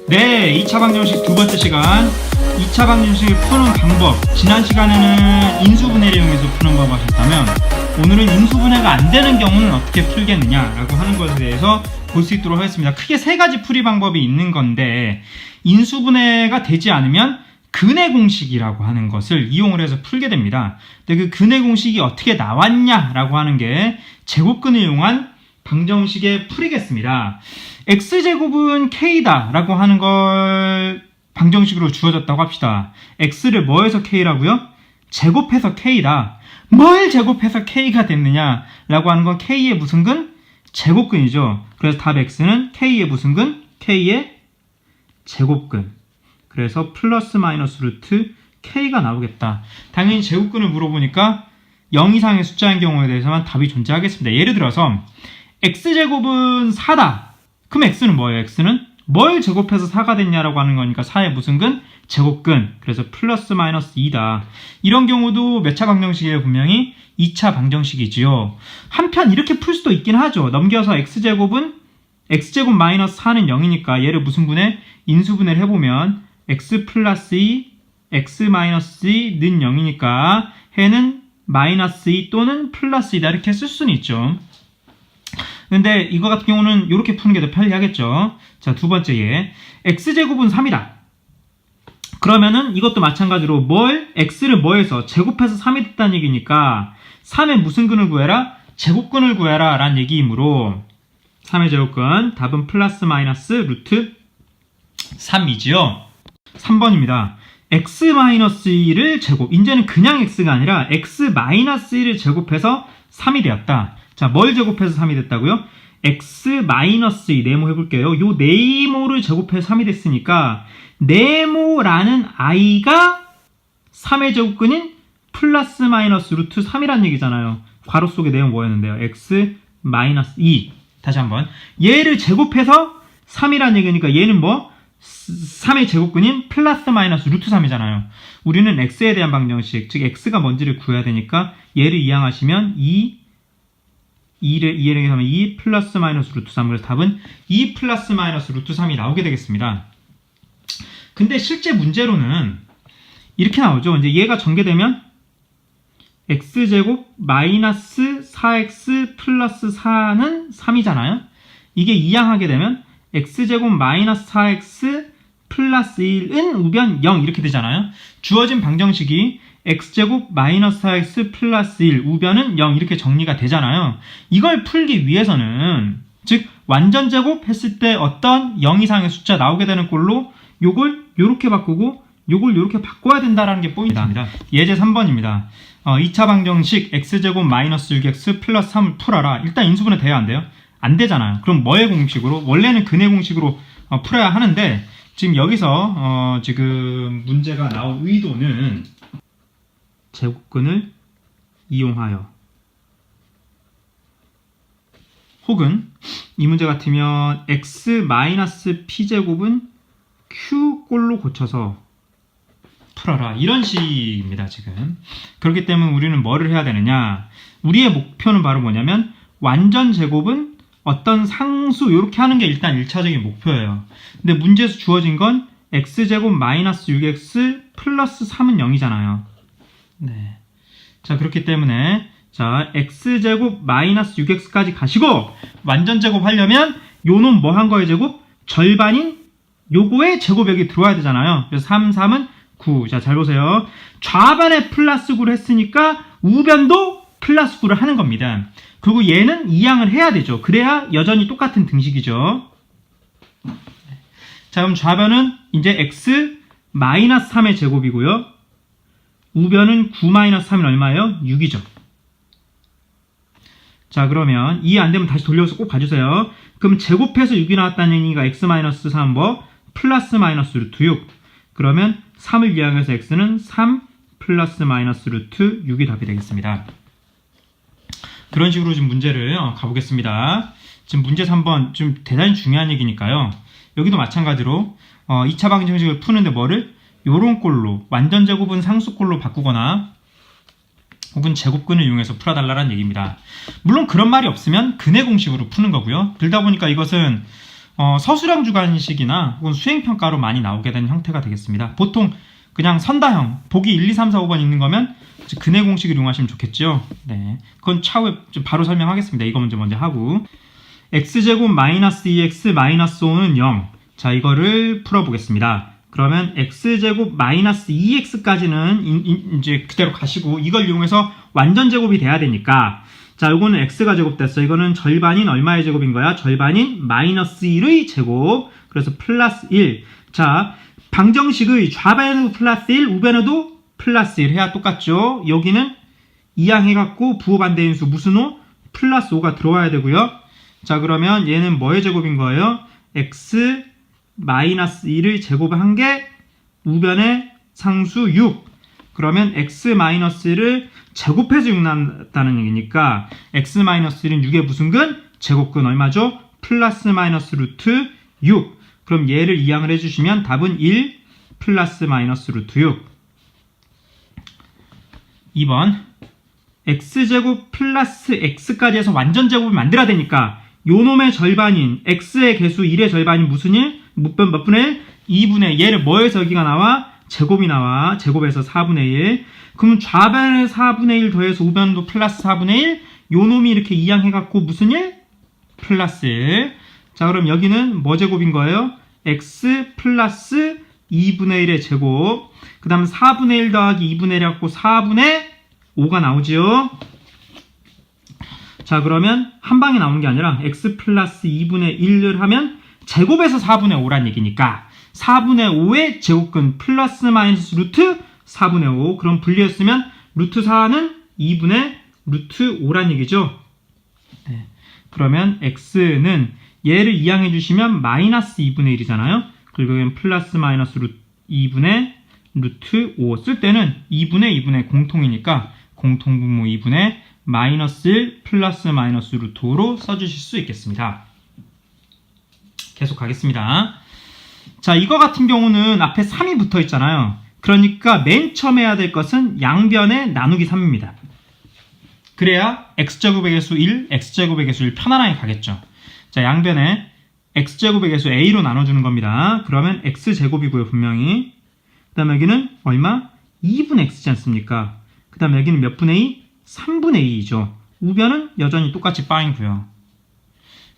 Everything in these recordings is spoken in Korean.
네, 2차 방정식 두 번째 시간. 2차 방정식을 푸는 방법. 지난 시간에는 인수분해를 이용해서 푸는 방법을 하셨다면, 오늘은 인수분해가 안 되는 경우는 어떻게 풀겠느냐라고 하는 것에 대해서 볼 수 있도록 하겠습니다. 크게 세 가지 풀이 방법이 있는 건데, 인수분해가 되지 않으면 근해 공식이라고 하는 것을 이용을 해서 풀게 됩니다. 근데 그 근해 공식이 어떻게 나왔냐라고 하는 게 제곱근을 이용한 방정식의 풀이겠습니다. x제곱은 k다 라고 하는 걸 방정식으로 주어졌다고 합시다. x를 뭐해서 k라고요? 제곱해서 k다. 뭘 제곱해서 k가 됐느냐 라고 하는 건 k의 무슨 근? 제곱근이죠. 그래서 답 x는 k의 무슨 근? k의 제곱근. 그래서 플러스 마이너스 루트 k가 나오겠다. 당연히 제곱근을 물어보니까 0 이상의 숫자인 경우에 대해서만 답이 존재하겠습니다. 예를 들어서 x제곱은 4다. 그럼 x는 뭐예요? x는 뭘 제곱해서 4가 됐냐라고 하는 거니까 4의 무슨 근? 제곱근. 그래서 플러스 마이너스 2다. 이런 경우도 몇 차 방정식이에요? 분명히 2차 방정식이지요. 한편 이렇게 풀 수도 있긴 하죠. 넘겨서 x제곱 마이너스 4는 0이니까 얘를 무슨 분해? 인수분해를 해보면 x 플러스 2, x 마이너스 2는 0이니까 해는 마이너스 2 또는 플러스 2다. 이렇게 쓸 수는 있죠. 근데 이거 같은 경우는 이렇게 푸는 게 더 편리하겠죠. 자, 두 번째 예. x제곱은 3이다. 그러면은 이것도 마찬가지로 x를 뭐해서 제곱해서 3이 됐다는 얘기니까 3의 무슨 근을 구해라? 제곱근을 구해라 라는 얘기이므로 3의 제곱근 답은 플러스 마이너스 루트 3이지요. 3번입니다. x-2를 제곱. 이제는 그냥 x가 아니라 x-1을 제곱해서 3이 되었다. 자, 뭘 제곱해서 3이 됐다고요? x-2 네모 해볼게요. 요 네모를 제곱해서 3이 됐으니까 네모라는 i가 3의 제곱근인 플러스 마이너스 루트 3이란 얘기잖아요. 괄호 속의 내용 뭐였는데요? x-2. 다시 한번. 얘를 제곱해서 3이란 얘기니까 얘는 뭐? 3의 제곱근인 플러스 마이너스 루트 3이잖아요. 우리는 x에 대한 방정식, 즉 x가 뭔지를 구해야 되니까 얘를 이항하시면 2를 하면 2 플러스 마이너스 루트 3. 그래서 답은 2 플러스 마이너스 루트 3이 나오게 되겠습니다. 근데 실제 문제로는 이렇게 나오죠. 이제 얘가 전개되면 x제곱 마이너스 4x 플러스 4는 3이잖아요. 이게 이항하게 되면 x제곱 마이너스 4x 플러스 1은 우변 0 이렇게 되잖아요. 주어진 방정식이 x제곱 마이너스 4x 플러스 1 우변은 0 이렇게 정리가 되잖아요. 이걸 풀기 위해서는 즉 완전 제곱 했을 때 어떤 0 이상의 숫자 나오게 되는 꼴로 요걸 요렇게 바꾸고 요걸 요렇게 바꿔야 된다는 게 포인트입니다. 예제 3번입니다. 2차 방정식 x제곱 마이너스 6x 플러스 3을 풀어라. 일단 인수분해 돼야 안 돼요? 안 되잖아요. 그럼 뭐의 공식으로? 원래는 근해 공식으로 풀어야 하는데 지금 여기서 지금 문제가 나온 의도는 제곱근을 이용하여 혹은 이 문제 같으면 x-p제곱은 q꼴로 고쳐서 풀어라. 이런 식입니다. 지금. 그렇기 때문에 우리는 뭐를 해야 되느냐. 우리의 목표는 바로 뭐냐면 완전 제곱은 어떤 상수 이렇게 하는 게 일단 1차적인 목표예요. 근데 문제에서 주어진 건 x제곱 마이너스 6x 플러스 3은 0이잖아요. 네. 자, 그렇기 때문에 자 x제곱 마이너스 6x까지 가시고 완전 제곱 하려면 요놈 뭐 한 거의 제곱? 절반인 요거의 제곱 여기 들어와야 되잖아요. 그래서 3, 3은 9. 자, 잘 보세요. 좌변에 플러스 9를 했으니까 우변도 플러스 9를 하는 겁니다. 그리고 얘는 이항을 해야 되죠. 그래야 여전히 똑같은 등식이죠. 자, 그럼 좌변은 이제 x 마이너스 3의 제곱이고요. 우변은 9 마이너스 3은 얼마예요? 6이죠. 자, 그러면 이해 안 되면 다시 돌려서 꼭 봐주세요. 그럼 제곱해서 6이 나왔다는 얘기가 x 마이너스 3 뭐? 플러스 마이너스 루트 6. 그러면 3을 이항해서 x는 3 플러스 마이너스 루트 6이 답이 되겠습니다. 그런 식으로 지금 문제를 가보겠습니다. 지금 문제 3번 좀 대단히 중요한 얘기니까요. 여기도 마찬가지로 2차 방정식을 푸는데 뭐를? 요런 꼴로 완전 제곱은 상수꼴로 바꾸거나 혹은 제곱근을 이용해서 풀어달라는 얘기입니다. 물론 그런 말이 없으면 근해 공식으로 푸는 거고요. 그러다 보니까 이것은 서술형 주관식이나 혹은 수행평가로 많이 나오게 되는 형태가 되겠습니다. 보통 그냥 선다형, 보기 1, 2, 3, 4, 5번 있는 거면 근해 공식을 이용하시면 좋겠죠. 네, 그건 차후에 좀 바로 설명하겠습니다. 이거 먼저 하고 x제곱 마이너스 2x 마이너스 5는 0. 자, 이거를 풀어보겠습니다. 그러면 x제곱 마이너스 2x까지는 이제 그대로 가시고 이걸 이용해서 완전 제곱이 돼야 되니까 자, 요거는 x가 제곱됐어. 이거는 절반인 얼마의 제곱인 거야? 절반인 마이너스 1의 제곱. 그래서 플러스 1. 자, 방정식의 좌변에도 플러스 1, 우변에도 플러스 1 해야 똑같죠? 여기는 이항해갖고 부호 반대인 수 무슨 5? 플러스 5가 들어와야 되고요. 자, 그러면 얘는 뭐의 제곱인 거예요? x 마이너스 1의 제곱을 한 개, 우변의 상수 6. 그러면 x 마이너스 1을 제곱해서 6 나왔다는 얘기니까 x 마이너스 1은 6의 무슨 근? 제곱근 얼마죠? 플러스 마이너스 루트 6. 그럼 얘를 이항을 해주시면 답은 1 플러스 마이너스 루트 6. 2번 x제곱 플러스 x까지 해서 완전 제곱을 만들어야 되니까 요 놈의 절반인 x의 개수 1의 절반인 무슨 1? 몇 분의 1? 2분의 얘를 뭐에서 여기가 나와? 제곱이 나와. 제곱에서 4분의 1. 그럼 좌변에 4분의 1 더해서 우변도 플러스 4분의 1. 요 놈이 이렇게 이항해갖고 무슨 1? 플러스 1. 자, 그럼 여기는 뭐 제곱인 거예요? x 플러스 2분의 1의 제곱. 그 다음 4분의 1 더하기 2분의 1 해갖고 4분의 5가 나오지요. 자, 그러면 한 방에 나오는 게 아니라 x 플러스 2분의 1을 하면 제곱에서 4분의 5란 얘기니까 4분의 5의 제곱근 플러스 마이너스 루트 4분의 5. 그럼 분리했으면 루트 4는 2분의 루트 5란 얘기죠. 네. 그러면 x는 얘를 이항해 주시면 마이너스 2분의 1이잖아요. 그리고 여기는 플러스 마이너스 2분의 루트 5. 쓸 때는 2분의 공통이니까 공통분모 2분의 마이너스 1 플러스 마이너스 루트 5로 써주실 수 있겠습니다. 계속 가겠습니다. 자, 이거 같은 경우는 앞에 3이 붙어 있잖아요. 그러니까 맨 처음 해야 될 것은 양변의 나누기 3입니다. 그래야 x제곱의 개수 1, x제곱의 개수 1 편안하게 가겠죠. 자, 양변에 x제곱의 개수 a로 나눠주는 겁니다. 그러면 x제곱이고요, 분명히. 그 다음에 여기는 얼마? 2분의 x지 않습니까? 그 다음에 여기는 몇 분의 2? 3분의 2죠. 우변은 여전히 똑같이 빵이고요.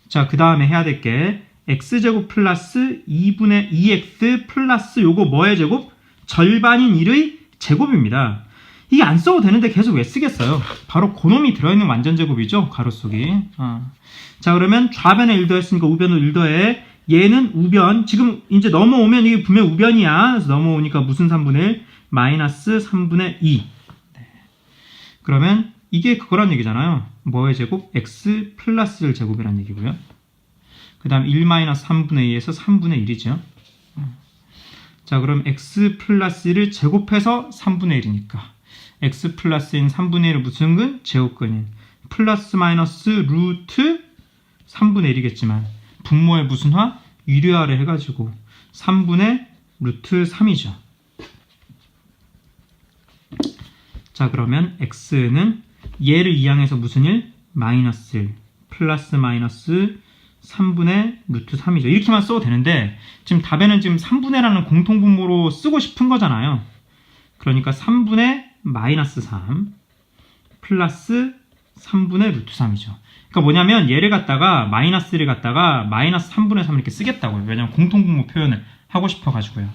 자, 그 다음에 해야 될 게 x제곱 플러스 2분의 2x 플러스 요거 뭐의 제곱? 절반인 1의 제곱입니다. 이게 안 써도 되는데 계속 왜 쓰겠어요? 바로 그놈이 들어있는 완전 제곱이죠. 가로속이. 자, 그러면 좌변에 1 더했으니까 우변으로 1 더해. 얘는 우변. 지금 이제 넘어오면 이게 분명 우변이야. 그래서 넘어오니까 무슨 3분의 1? 마이너스 3분의 2. 네. 그러면 이게 그거란 얘기잖아요. 뭐의 제곱? x 플러스 1 제곱이란 얘기고요. 그 다음 1 마이너스 3분의 2에서 3분의 1이죠. 자, 그럼 x 플러스 1을 제곱해서 3분의 1이니까 x 플러스 1인 3분의 1은 무슨 근? 제곱근인 플러스 마이너스 루트 3분의 1이겠지만 분모의 무슨 화? 유리화를 해가지고 3분의 루트 3이죠. 자, 그러면 x는 얘를 이항해서 무슨 1? 마이너스 1 플러스 마이너스 3분의 루트 3이죠. 이렇게만 써도 되는데 지금 답에는 지금 3분의 라는 공통분모로 쓰고 싶은 거잖아요. 그러니까 3분의 마이너스 3 플러스 3분의 루트 3이죠. 그러니까 뭐냐면 얘를 갖다가 마이너스를 갖다가 마이너스 3분의 3 이렇게 쓰겠다고요. 왜냐면 공통분모 표현을 하고 싶어가지고요.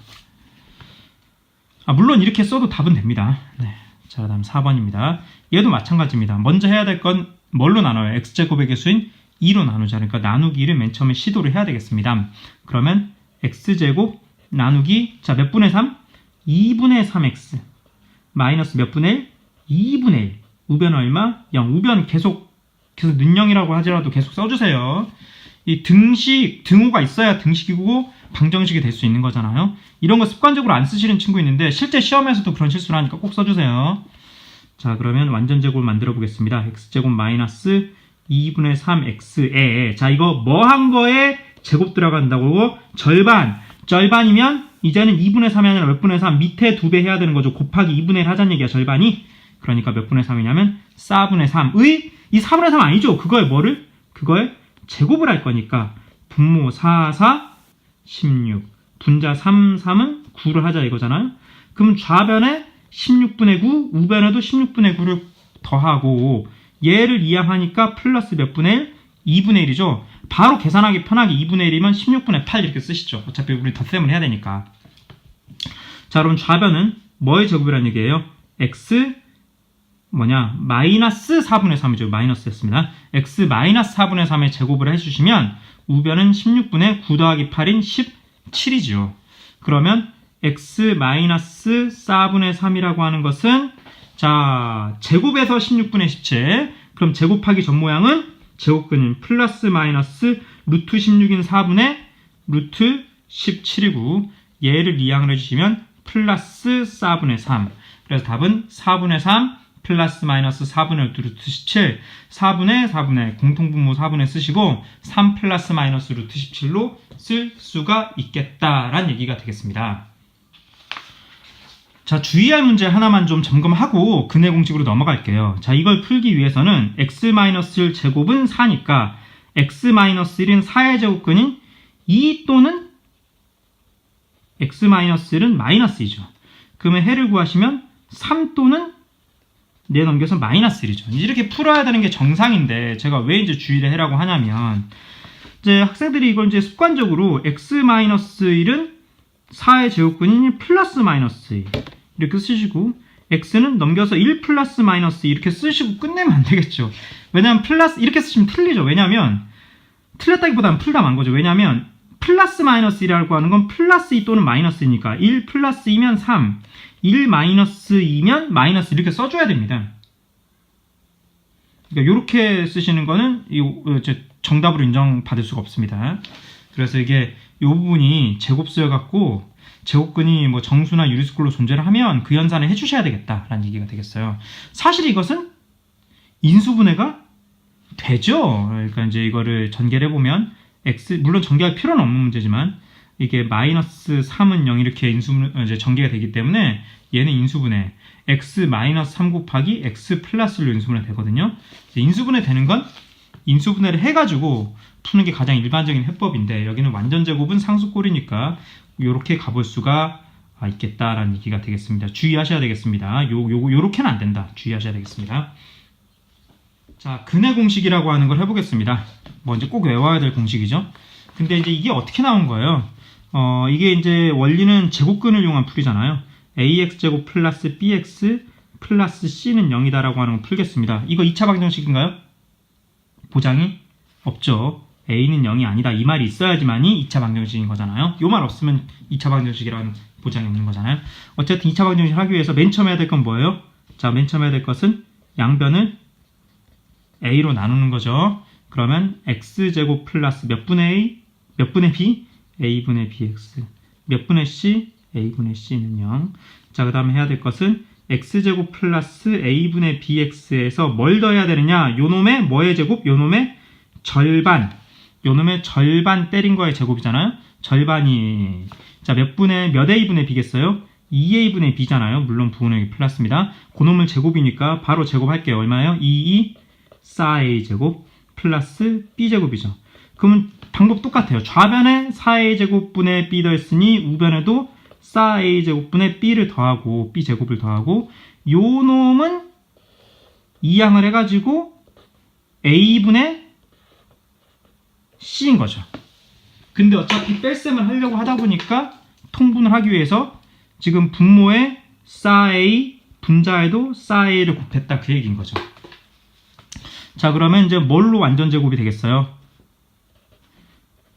물론 이렇게 써도 답은 됩니다. 네. 자, 그 다음 4번입니다. 얘도 마찬가지입니다. 먼저 해야 될 건 뭘로 나눠요? x제곱의 개수인 2로 나누자. 그러니까 나누기를 맨 처음에 시도를 해야 되겠습니다. 그러면 x제곱 나누기 자, 몇 분의 3? 2분의 3x 마이너스 몇 분의 1? 2분의 1. 우변 얼마? 0. 우변 계속 는영이라고 하더라도 계속 써주세요. 이 등식, 등호가 있어야 등식이고 방정식이 될 수 있는 거잖아요. 이런 거 습관적으로 안 쓰시는 친구 있는데 실제 시험에서도 그런 실수를 하니까 꼭 써주세요. 자, 그러면 완전 제곱을 만들어 보겠습니다. x제곱 마이너스 2분의 3x에 자, 이거 뭐 한 거에 제곱 들어간다고? 절반이면 이제는 2분의 3이 아니라 몇 분의 3 밑에 2배 해야 되는 거죠. 곱하기 2분의 1 하자는 얘기야, 절반이. 그러니까 몇 분의 3이냐면 4분의 3의 이 4분의 3 아니죠. 그거에 뭐를? 그거에 제곱을 할 거니까 분모 4, 4, 16. 분자 3, 3은 9를 하자 이거잖아요. 그럼 좌변에 16분의 9, 우변에도 16분의 9를 더하고 얘를 이항하니까 플러스 몇 분의 1? 2분의 1이죠. 바로 계산하기 편하게 2분의 1이면 16분의 8 이렇게 쓰시죠. 어차피 우리 덧셈을 해야 되니까. 자, 그럼 좌변은 뭐의 제곱이라는 얘기예요? x 마이너스 4분의 3이죠. 마이너스였습니다. x 마이너스 4분의 3의 제곱을 해주시면 우변은 16분의 9 더하기 8인 17이죠. 그러면 x 마이너스 4분의 3이라고 하는 것은 자 제곱에서 16분의 17. 그럼 제곱하기 전 모양은 제곱근인 플러스 마이너스 루트 16인 4분의 루트 17이고 얘를 이항을 해주시면 플러스 4분의 3. 그래서 답은 4분의 3 플러스 마이너스 4분의 루트 17 4분의 공통분모 4분의 쓰시고 3 플러스 마이너스 루트 17로 쓸 수가 있겠다라는 얘기가 되겠습니다. 자, 주의할 문제 하나만 좀 점검하고 근해 공식으로 넘어갈게요. 자, 이걸 풀기 위해서는 x-1 제곱은 4니까 x-1은 4의 제곱근인 2 또는 x-1은 마이너스 2죠. 그러면 해를 구하시면 3 또는 내넘겨서 마이너스 1이죠. 이렇게 풀어야 되는 게 정상인데 제가 왜 이제 주의를 해라고 하냐면 이제 학생들이 이걸 이제 습관적으로 x-1은 4의 제곱근이 플러스 마이너스 2 이렇게 쓰시고 x는 넘겨서 1 플러스 마이너스 2 이렇게 쓰시고 끝내면 안 되겠죠. 왜냐면 플러스 이렇게 쓰시면 틀리죠. 왜냐면 틀렸다기보다는 풀다 만 거죠. 왜냐면 플러스 마이너스 1이라고 하는 건 플러스 2 또는 마이너스니까 1 플러스 2면 3 1 마이너스 2면 마이너스 이렇게 써줘야 됩니다. 그러니까 이렇게 쓰시는 거는 정답으로 인정받을 수가 없습니다. 그래서 이게 이 부분이 제곱수여갖고 제곱근이 뭐 정수나 유리수꼴로 존재를 하면 그 연산을 해주셔야 되겠다라는 얘기가 되겠어요. 사실 이것은 인수분해가 되죠. 그러니까 이제 이거를 전개를 해보면 물론 전개할 필요는 없는 문제지만 이게 마이너스 3은 0 이렇게 이제 전개가 되기 때문에 얘는 인수분해 x-3 곱하기 x 플러스 1로 인수분해 되거든요. 인수분해 되는 건 인수분해를 해가지고 푸는 게 가장 일반적인 해법인데 여기는 완전 제곱은 상수꼴이니까 이렇게 가볼 수가 있겠다라는 얘기가 되겠습니다. 주의하셔야 되겠습니다. 요렇게는 안 된다. 주의하셔야 되겠습니다. 자, 근해 공식이라고 하는 걸 해보겠습니다. 뭐 이제 꼭 외워야 될 공식이죠. 근데 이제 이게 어떻게 나온 거예요? 이게 이제 원리는 제곱근을 이용한 풀이잖아요. ax제곱 플러스 bx 플러스 c는 0이다라고 하는 거 풀겠습니다. 이거 2차 방정식인가요? 보장이 없죠. a는 0이 아니다. 이 말이 있어야지만이 2차 방정식인 거잖아요. 이 말 없으면 2차 방정식이라는 보장이 없는 거잖아요. 어쨌든 2차 방정식을 하기 위해서 맨 처음 해야 될 건 뭐예요? 자, 맨 처음 해야 될 것은 양변을 a로 나누는 거죠. 그러면 x제곱 플러스 몇 분의 a? 몇 분의 b? a분의 bx. 몇 분의 c? a분의 c는 0. 자, 그 다음에 해야 될 것은 x제곱 플러스 a분의 bx에서 뭘 더해야 되느냐? 요놈의 뭐의 제곱? 요놈의 절반. 요놈의 절반 때린 거의 제곱이잖아요. 절반이 자, 몇 a분의 b겠어요? 2a분의 b잖아요. 물론 부분의 플러스입니다. 그놈을 제곱이니까 바로 제곱할게요. 얼마예요? 4a제곱 플러스 b제곱이죠. 그러면 방법 똑같아요. 좌변에 4a제곱분의 b 더했으니 우변에도 4a제곱분의 b를 더하고 b제곱을 더하고 요 놈은 이항을 해가지고 a분의 c인 거죠. 근데 어차피 뺄셈을 하려고 하다 보니까 통분을 하기 위해서 지금 분모에 4a 분자에도 4a를 곱했다 그 얘기인 거죠. 자, 그러면 이제 뭘로 완전 제곱이 되겠어요?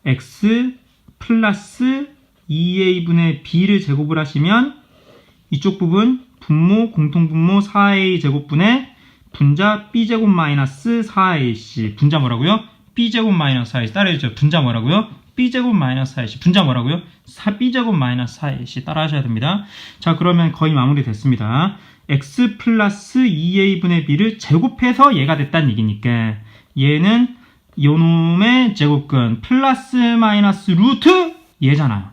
x 플러스 2a분의 b를 제곱을 하시면 이쪽 부분 분모 공통분모 4a 제곱분의 분자 b제곱 마이너스 4ac. 분자 뭐라고요? b제곱 마이너스 4ac. 따라해주죠. 분자 뭐라고요? b제곱 마이너스 4ac. 분자 뭐라고요? b제곱 마이너스 4ac. 따라 하셔야 됩니다. 자, 그러면 거의 마무리 됐습니다. x 플러스 2a분의 b를 제곱해서 얘가 됐다는 얘기니까 얘는 요놈의 제곱근 플러스 마이너스 루트 얘잖아요.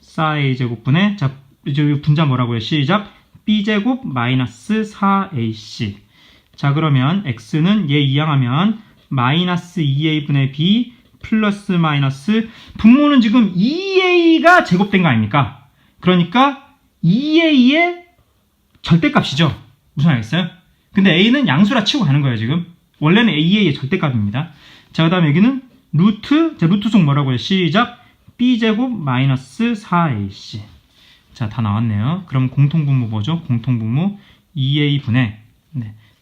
4a 제곱분의 자, 이제 분자 뭐라고요? 시작. b제곱 마이너스 4ac. 자, 그러면 x는 얘 이항하면 마이너스 2a분의 b 플러스 마이너스 분모는 지금 2a가 제곱된 거 아닙니까? 그러니까 2a의 절대값이죠. 무슨 알겠어요? 근데 a는 양수라 치고 가는 거예요. 지금 원래는 2a의 절대값입니다. 자, 그 다음에 여기는 루트, 자, 루트속 뭐라고요? 시작. b제곱 마이너스 4ac. 자, 다 나왔네요. 그럼 공통분모 뭐죠? 공통분모 2a분의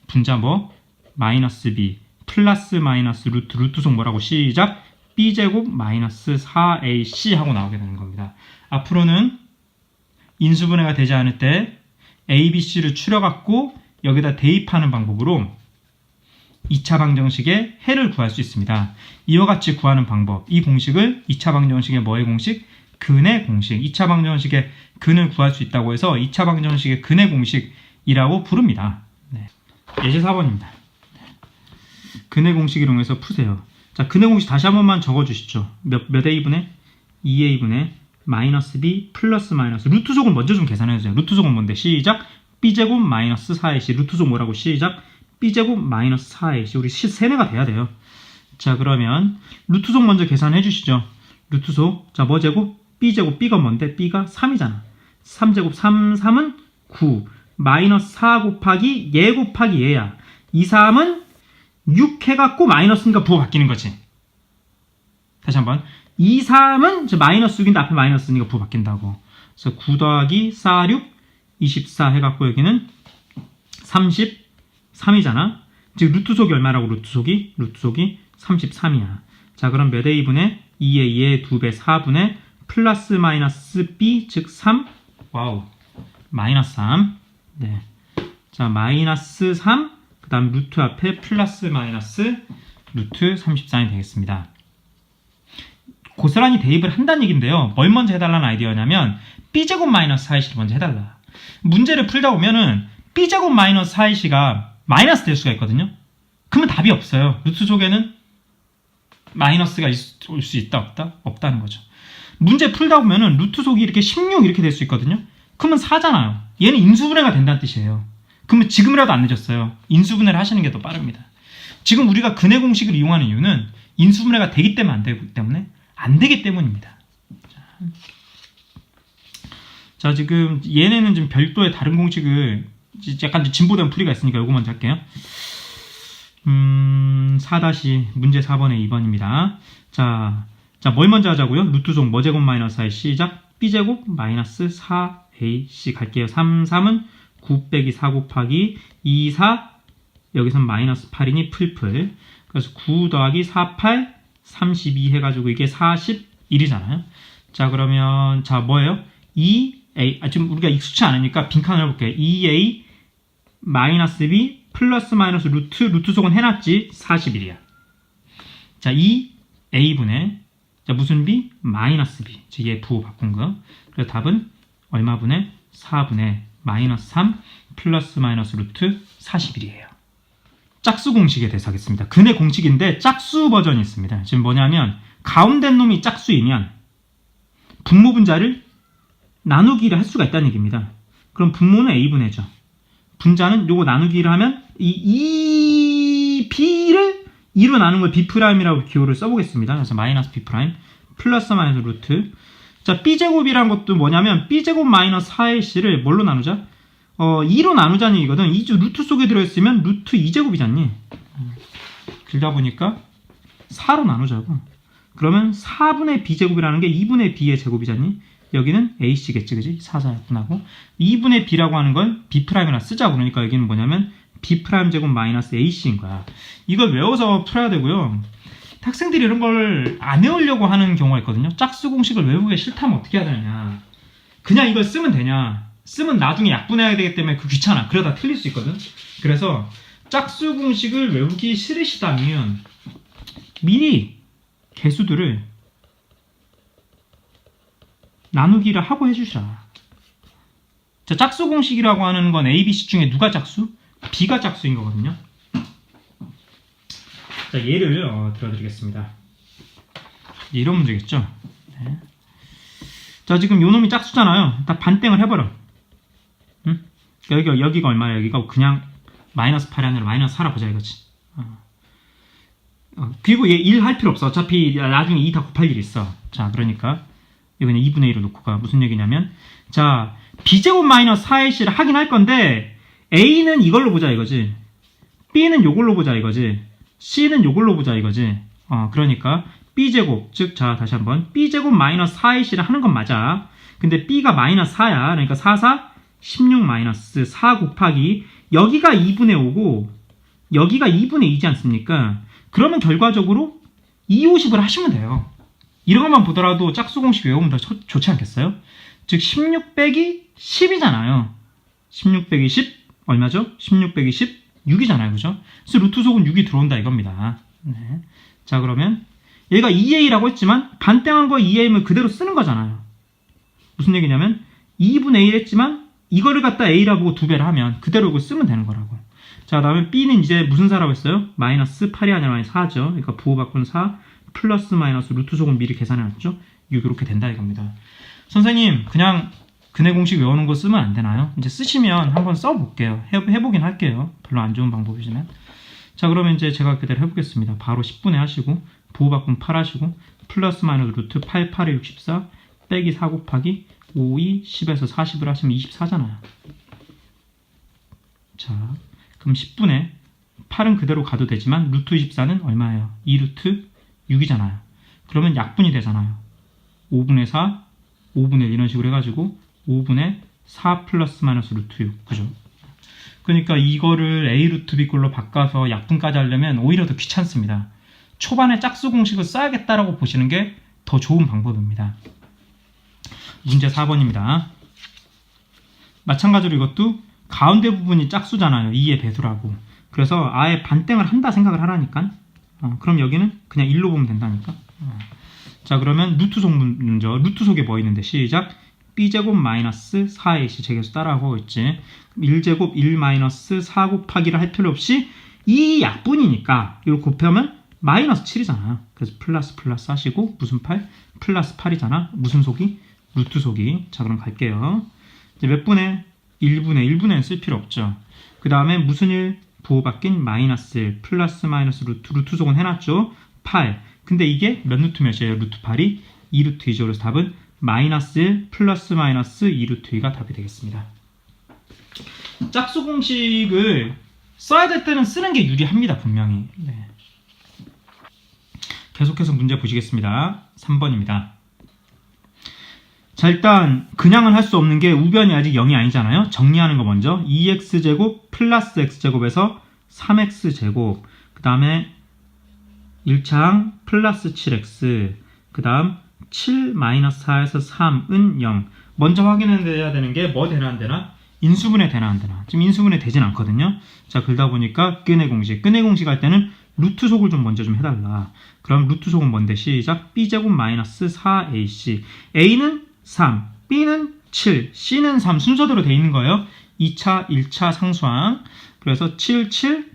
분자 뭐? 마이너스 b 플러스 마이너스 루트속 뭐라고? 시작. b제곱 마이너스 4ac 하고 나오게 되는 겁니다. 앞으로는 인수분해가 되지 않을 때 a, b, c를 추려갖고 여기다 대입하는 방법으로 2차 방정식의 해를 구할 수 있습니다. 이와 같이 구하는 방법, 이 공식을 2차 방정식의 뭐의 공식? 근의 공식. 2차 방정식의 근을 구할 수 있다고 해서 2차 방정식의 근의 공식이라고 부릅니다. 네. 예제 4번입니다. 근의 공식 이용해서 푸세요. 자, 근의 공식 다시 한 번만 적어주시죠. 몇 a분의? 2a분의 마이너스 b 플러스 마이너스 루트속을 먼저 좀 계산해주세요. 루트속은 뭔데? 시작. b제곱 마이너스 4ac. 루트속 뭐라고? 시작. b제곱 마이너스 4ac. 우리 세뇌가 돼야 돼요. 자, 그러면 루트속 먼저 계산해 주시죠. 루트속. 자, 뭐 제곱? b제곱. b가 뭔데? b가 3이잖아. 3제곱 3은 9. 마이너스 4 곱하기 얘 곱하기 얘야. 이 3은 6 해갖고 마이너스니까 부호 바뀌는 거지. 다시 한번. 이 3은 마이너스 6인데 앞에 마이너스니까 부호 바뀐다고. 그래서 9 더하기 4, 6, 24 해갖고 여기는 33이잖아. 즉 루트속이 얼마라고? 루트속이 33이야. 자, 그럼 몇 a분의 2a의 2배 4분의 플러스 마이너스 b 즉 3. 와우. 마이너스 3. 네. 자, 마이너스 3. 그 다음 루트 앞에 플러스 마이너스 루트 34이 되겠습니다. 고스란히 대입을 한다는 얘기인데요. 뭘 먼저 해달라는 아이디어냐면 b제곱 마이너스 4ac를 먼저 해달라. 문제를 풀다 보면은 b제곱 마이너스 4ac가 마이너스 될 수가 있거든요. 그러면 답이 없어요. 루트 속에는 마이너스가 올 수 있다 없다? 없다는 거죠. 문제 풀다 보면은 루트 속이 이렇게 16 이렇게 될 수 있거든요. 그러면 4잖아요. 얘는 인수분해가 된다는 뜻이에요. 그러면 지금이라도 안 늦었어요. 인수분해를 하시는 게 더 빠릅니다. 지금 우리가 근의 공식을 이용하는 이유는 인수분해가 되기 때문에 안 되기 때문입니다. 자, 지금 얘네는 지금 별도의 다른 공식을 약간 진보된 풀이가 있으니까 요거 먼저 할게요. 문제 4번에 2번입니다. 자, 뭘 먼저 하자고요? 루트속 뭐 제곱 마이너스 4의 시작. b제곱 마이너스 4ac 갈게요. 3은 9 빼기 4 곱하기 2, 4 여기선 마이너스 8이니 풀풀. 그래서 9 더하기 4, 8 32 해가지고 이게 41이잖아요. 자, 그러면 자 뭐예요? 2a 지금 우리가 익숙치 않으니까 빈칸을 해볼게요. 2a 마이너스 b 플러스 마이너스 루트 속은 해놨지. 41이야. 자, 2a분의 자 무슨 b? 마이너스 b. 즉 얘 부호 바꾼 거. 그래서 답은 얼마분의? 4분의 마이너스 3 플러스 마이너스 루트 41이에요. 짝수 공식에 대해서 하겠습니다. 근의 공식인데 짝수 버전이 있습니다. 지금 뭐냐면 가운데 놈이 짝수이면 분모 분자를 나누기를 할 수가 있다는 얘기입니다. 그럼 분모는 a분의죠. 분자는 요거 나누기를 하면 이 b를 2로 나눈 걸 b'이라고 기호를 써보겠습니다. 그래서 마이너스 b' 플러스 마이너스 루트. 자, b제곱이란 것도 뭐냐면 b제곱 마이너스 4ac를 뭘로 나누자? 2로 나누자는 얘기거든. 2주 루트 속에 들어있으면 루트 2제곱이잖니. 길다 보니까 4로 나누자고. 그러면 4분의 b제곱이라는 게 2분의 b의 제곱이잖니. 여기는 ac겠지, 그지? 4분하고 2분의 b라고 하는 걸 b'이라 쓰자고. 그러니까 여기는 뭐냐면 b' 제곱 마이너스 ac인 거야. 이걸 외워서 풀어야 되고요. 학생들이 이런 걸 안 외우려고 하는 경우가 있거든요. 짝수 공식을 외우기 싫다면 어떻게 해야 되느냐. 그냥 이걸 쓰면 되냐. 쓰면 나중에 약분해야 되기 때문에 귀찮아. 그러다 틀릴 수 있거든. 그래서 짝수 공식을 외우기 싫으시다면 미리 개수들을 나누기를 하고 해주시라. 자, 짝수 공식이라고 하는 건 A, B, C 중에 누가 짝수? B가 짝수인 거거든요. 자, 예를 들어드리겠습니다. 이런 문제겠죠. 네. 자, 지금 요 놈이 짝수잖아요. 일단 반땡을 해버려. 응? 여기가 얼마야? 여기가 그냥 마이너스 8이 아니라 마이너스 4라 보자 이거지. 그리고 얘 1 할 필요 없어. 어차피 나중에 2 다 곱할 일이 있어. 자, 그러니까 이거 그냥 2분의 1로 놓고 가. 무슨 얘기냐면, 자, b제곱 마이너스 4ac를 하긴 할 건데, a는 이걸로 보자 이거지. b는 요걸로 보자 이거지. c는 요걸로 보자 이거지. 그러니까 b제곱, 즉, 자, 다시 한번 b제곱 마이너스 4ac를 하는 건 맞아. 근데 b가 마이너스 4야. 그러니까 4, 4, 16 마이너스 4 곱하기 여기가 2분의 5고 여기가 2분의 2지 않습니까? 그러면 결과적으로 2, 50을 하시면 돼요. 이런 것만 보더라도 짝수공식 외우면 더 좋지 않겠어요? 즉 16 빼기 10이잖아요. 16 빼기 10 얼마죠? 16 빼기 10 6이잖아요. 그죠? 그래서 루트 속은 6이 들어온다 이겁니다. 네. 자, 그러면 얘가 2a라고 했지만 반땡한 거 2a면 그대로 쓰는 거잖아요. 무슨 얘기냐면 2분의 1 했지만 이거를 갖다 a라 보고 2배를 하면 그대로 이걸 쓰면 되는 거라고. 자, 다음에 b는 이제 무슨 4라고 했어요? 마이너스 8이 아니라 마이너스 4죠. 그러니까 부호 바꾼 4 플러스 마이너스 루트 속은 미리 계산해놨죠. 6 이렇게 된다 이겁니다. 선생님 그냥 근해 공식 외우는 거 쓰면 안 되나요? 이제 쓰시면 한번 써볼게요. 해보긴 할게요. 별로 안 좋은 방법이지만. 자, 그러면 이제 제가 그대로 해보겠습니다. 바로 10분의 하시고 부호 바꾼 8 하시고 플러스 마이너스 루트 8, 8에 64 빼기 4 곱하기 5, 2, 10에서 40을 하시면 24잖아요. 자, 그럼 10분의 8은 그대로 가도 되지만 루트 24는 얼마예요? 2루트 6이잖아요. 그러면 약분이 되잖아요. 5분의 4, 5분의 1 이런 식으로 해가지고 5분의 4 플러스 마이너스 루트 6. 그죠? 그러니까 이거를 a 루트 b 꼴로 바꿔서 약분까지 하려면 오히려 더 귀찮습니다. 초반에 짝수 공식을 써야겠다라고 보시는 게 더 좋은 방법입니다. 문제 4번입니다. 마찬가지로 이것도 가운데 부분이 짝수잖아요. 2의 배수라고. 그래서 아예 반땡을 한다 생각을 하라니까. 그럼 여기는 그냥 1로 보면 된다니까. 자, 그러면 루트 속 문제. 루트 속에 뭐 있는데 시작. b제곱 마이너스 4ac 제계수 따라하고 있지. 1제곱 1 마이너스 4 곱하기를 할 필요 없이 이 약분이니까 이걸 곱하면 마이너스 7이잖아요. 그래서 플러스 플러스 하시고 무슨 8? 플러스 8이잖아. 무슨 속이? 루트 속이. 자, 그럼 갈게요. 이제 몇 분의? 1분의 1분의 쓸 필요 없죠. 그 다음에 무슨 1? 부호 바뀐 마이너스 1 플러스 마이너스 루트 속은 해놨죠. 8. 근데 이게 몇 루트 몇이에요? 루트 8이 2루트 2죠. 그래서 답은 마이너스 1 플러스 마이너스 2루트 2가 답이 되겠습니다. 짝수 공식을 써야 될 때는 쓰는 게 유리합니다. 분명히. 네. 계속해서 문제 보시겠습니다. 3번입니다. 자, 일단 그냥은 할 수 없는 게 우변이 아직 0이 아니잖아요. 정리하는 거 먼저. 2x제곱 플러스 x제곱에서 3x제곱, 그 다음에 1차항 플러스 7x, 그 다음 7 마이너스 4에서 3은 0. 먼저 확인해야 되는 게 뭐 되나 안 되나? 인수분해 되나 안 되나? 지금 인수분해 되진 않거든요. 자, 그러다 보니까 끈의 공식. 끈의 공식 할 때는 루트 속을 좀 먼저 좀 해달라. 그럼 루트 속은 뭔데? 시작. b제곱 마이너스 4ac. a는 3, b는 7, c는 3 순서대로 돼 있는 거예요. 2차, 1차 상수항. 그래서 7, 7,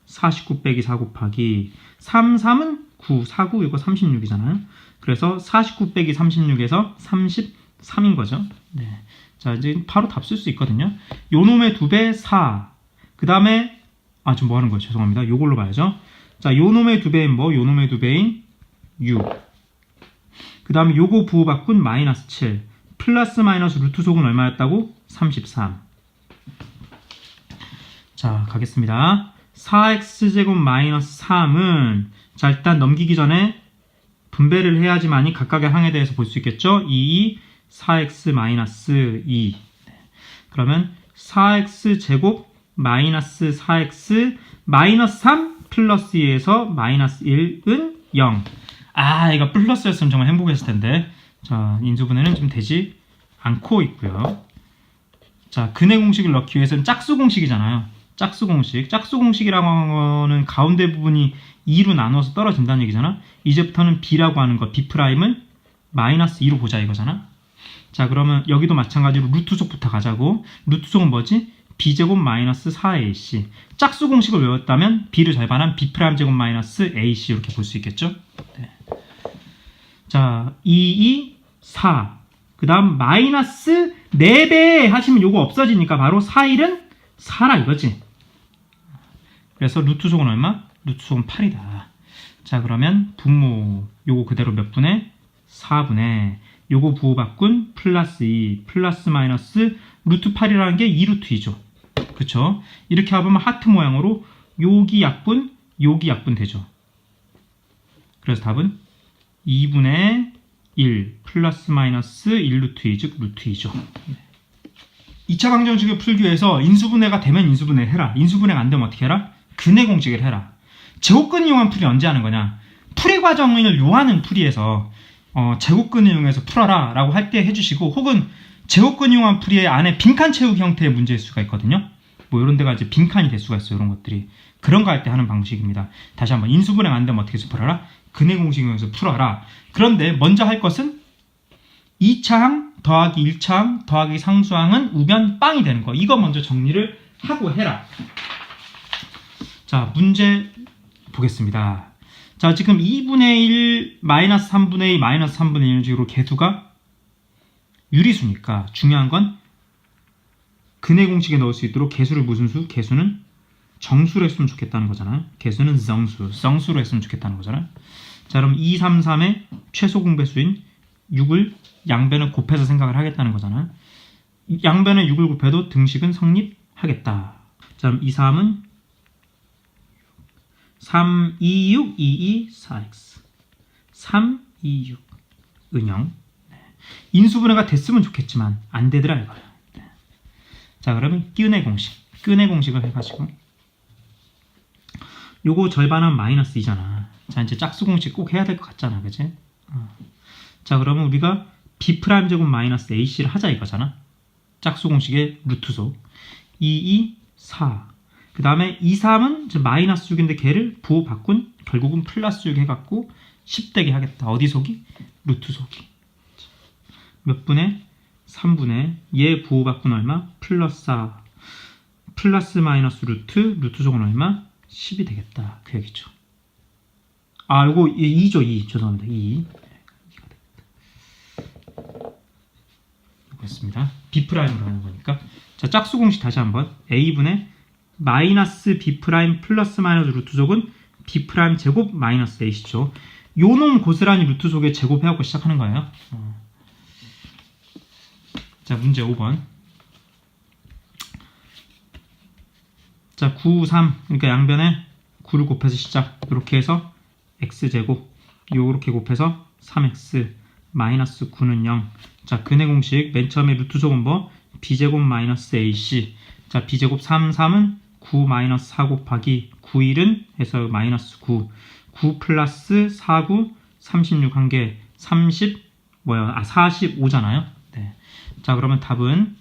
49 빼기 4 곱하기 3, 3은 9, 4, 9 이거 36이잖아요. 그래서 49 빼기 36에서 33인 거죠. 네. 자, 이제 바로 답 쓸 수 있거든요. 요 놈의 2배 4. 그 다음에 지금 뭐 하는 거예요? 죄송합니다. 요걸로 봐야죠. 자, 요 놈의 2배인 뭐? 요 놈의 2배인 6. 그 다음에 요거 부호 바꾼 마이너스 7. 플러스 마이너스 루트 속은 얼마였다고? 33. 자, 가겠습니다. 4x제곱 마이너스 3은 자, 일단 넘기기 전에 분배를 해야지만이 각각의 항에 대해서 볼 수 있겠죠? 2, 4x 마이너스 2. 그러면 4x제곱 마이너스 4x 마이너스 3 플러스 2에서 마이너스 1은 0. 이거 플러스였으면 정말 행복했을 텐데. 자, 인수분해는 좀 되지 않고 있고요. 자, 근해 공식을 넣기 위해서는 짝수 공식이잖아요. 짝수 공식. 짝수 공식이라고 하는 거는 가운데 부분이 2로 나눠서 떨어진다는 얘기잖아. 이제부터는 b라고 하는 거, b'을 마이너스 2로 보자 이거잖아. 자, 그러면 여기도 마찬가지로 루트 속부터 가자고. 루트 속은 뭐지? b제곱 마이너스 4ac. 짝수 공식을 외웠다면 b를 절반한 b'제곱 마이너스 ac 이렇게 볼 수 있겠죠? 네. 자, 2, 4. 그 다음 마이너스 4배 하시면 요거 없어지니까 바로 4, 1은 4라 이거지. 그래서 루트 속은 얼마? 루트 속은 8이다. 자, 그러면 분모 요거 그대로 몇 분의 4분의 요거 부호 바꾼 플러스 2 플러스 마이너스 루트 8이라는 게 2루트 2죠. 그쵸? 이렇게 해보면 하트 모양으로 여기 약분 여기 약분 되죠. 그래서 답은 2분의 1 플러스 마이너스 1루트 2 즉 루트 2죠. 2차 방정식을 풀기 위해서 인수분해가 되면 인수분해 해라. 인수분해가 안 되면 어떻게 해라? 근해 공식을 해라. 제곱근을 이용한 풀이 언제 하는 거냐? 풀이 과정을 요하는 풀이에서 제곱근을 이용해서 풀어라 라고 할 때 해주시고, 혹은 제곱근 이용한 풀이의 안에 빈칸 채우기 형태의 문제일 수가 있거든요. 뭐 이런 데가 이제 빈칸이 될 수가 있어요. 이런 것들이. 그런 거 할 때 하는 방식입니다. 다시 한번 인수분해가 안 되면 어떻게 해서 풀어라? 근해 공식 이용해서 풀어라. 그런데 먼저 할 것은 2차항 더하기 1차항 더하기 상수항은 우변 빵이 되는 거. 이거 먼저 정리를 하고 해라. 자, 문제 보겠습니다. 자, 지금 2분의 1, 마이너스 3분의 2, 마이너스 3분의 1 식으로 개수가 유리수니까 중요한 건 근해 공식에 넣을 수 있도록 개수를 무슨 수? 개수는 정수로 했으면 좋겠다는 거잖아요. 개수는 정수로 했으면 좋겠다는 거잖아요. 자, 그럼 2, 3, 3의 최소 공배수인 6을 양변을 곱해서 생각을 하겠다는 거잖아요. 양변에 6을 곱해도 등식은 성립하겠다. 자, 그럼 2, 3은 3, 2, 6, 2, 2, 4x 3, 2, 6 은영. 인수분해가 됐으면 좋겠지만 안 되더라 이거예요. 자, 그러면 근해 공식을 해가지고 요거 절반은 마이너스 2잖아. 자, 이제 짝수 공식 꼭 해야 될 것 같잖아, 그치? 자, 그러면 우리가 b' 제곱 마이너스 ac를 하자 이거잖아. 짝수 공식의 루트소 2, 2, 4. 그 다음에 2, 3은 이제 마이너스 6인데 걔를 부호 바꾼 결국은 플러스 6 해갖고 10 되게 하겠다. 어디 속이? 루트 속이. 몇 분의? 3분의 얘 부호 바꾼 얼마? 플러스 4 플러스 마이너스 루트 속은 얼마? 10이 되겠다. 그 얘기죠. 아, 요거 2죠. 2. 죄송합니다. 2. 이거였습니다. B'으로 하는 거니까. 자, 짝수 공식 다시 한번. A분의 마이너스 B' 플러스 마이너스 루트 속은 B' 제곱 마이너스 A시죠. 요 놈 고스란히 루트 속에 제곱해하고 시작하는 거예요. 자, 문제 5번. 자, 9, 3. 그러니까 양변에 9를 곱해서 시작. 이렇게 해서 x제곱. 요렇게 곱해서 3x. 마이너스 9는 0. 자, 근해 공식. 맨 처음에 루트 속은 뭐? b제곱 마이너스 ac. 자, b제곱 3, 3은 9 마이너스 4 곱하기 9, 1은 해서 마이너스 9. 9 플러스 4, 9, 36 한 개. 45잖아요. 네. 자, 그러면 답은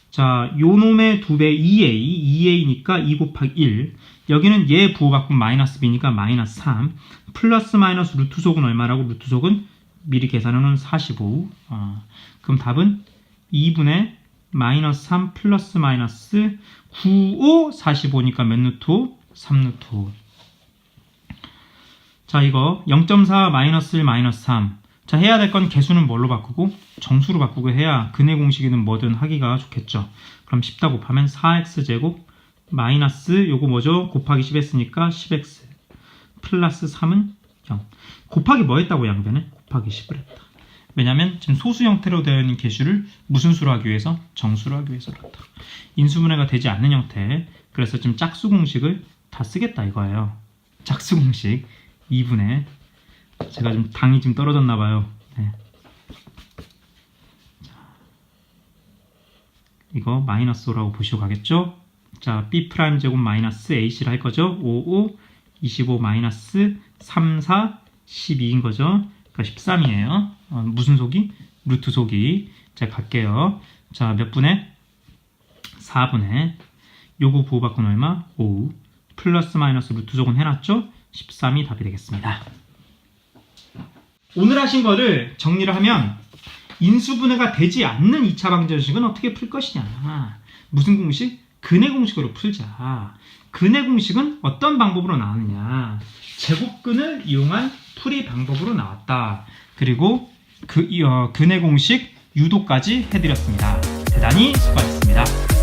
자, 요 놈의 2배 2a니까 2 곱하기 1. 여기는 얘 부호 바꾼 마이너스 b니까 마이너스 3. 플러스 마이너스 루트 속은 얼마라고? 루트 속은 미리 계산해놓은 45. 그럼 답은 2분의 마이너스 3 플러스 마이너스 9, 5, 45니까 몇 루트 5? 3루트 5. 자, 이거 0.4 마이너스 1 마이너스 3. 자, 해야 될 건 개수는 뭘로 바꾸고 정수로 바꾸고 해야 근해 공식이든 뭐든 하기가 좋겠죠. 그럼 10다 곱하면 4x제곱 마이너스 요거 뭐죠? 곱하기 10 했으니까 10x 플러스 3은 0. 곱하기 뭐 했다고 양변에? 곱하기 10을 했다. 왜냐면 지금 소수 형태로 되어 있는 개수를 무슨 수로 하기 위해서? 정수로 하기 위해서 그렇다. 인수분해가 되지 않는 형태. 그래서 지금 짝수 공식을 다 쓰겠다 이거예요. 짝수 공식 2분의 제가 좀 당이 좀 떨어졌나 봐요. 네. 자, 이거 마이너스 5라고 보시고 가겠죠? 자, b' 제곱 마이너스 ac를 할 거죠? 5, 5, 25 마이너스 3, 4, 12인 거죠? 그러니까 13이에요. 무슨 속이? 루트 속이. 자, 갈게요. 자, 몇 분의? 4분의 요거 부호 바꾼 얼마? 5 플러스 마이너스 루트 속은 해놨죠? 13이 답이 되겠습니다. 오늘 하신 거를 정리를 하면 인수분해가 되지 않는 2차 방정식은 어떻게 풀 것이냐. 무슨 공식? 근해 공식으로 풀자. 근해 공식은 어떤 방법으로 나왔느냐. 제곱근을 이용한 풀이 방법으로 나왔다. 그리고 근해 공식 유도까지 해드렸습니다. 대단히 수고하셨습니다.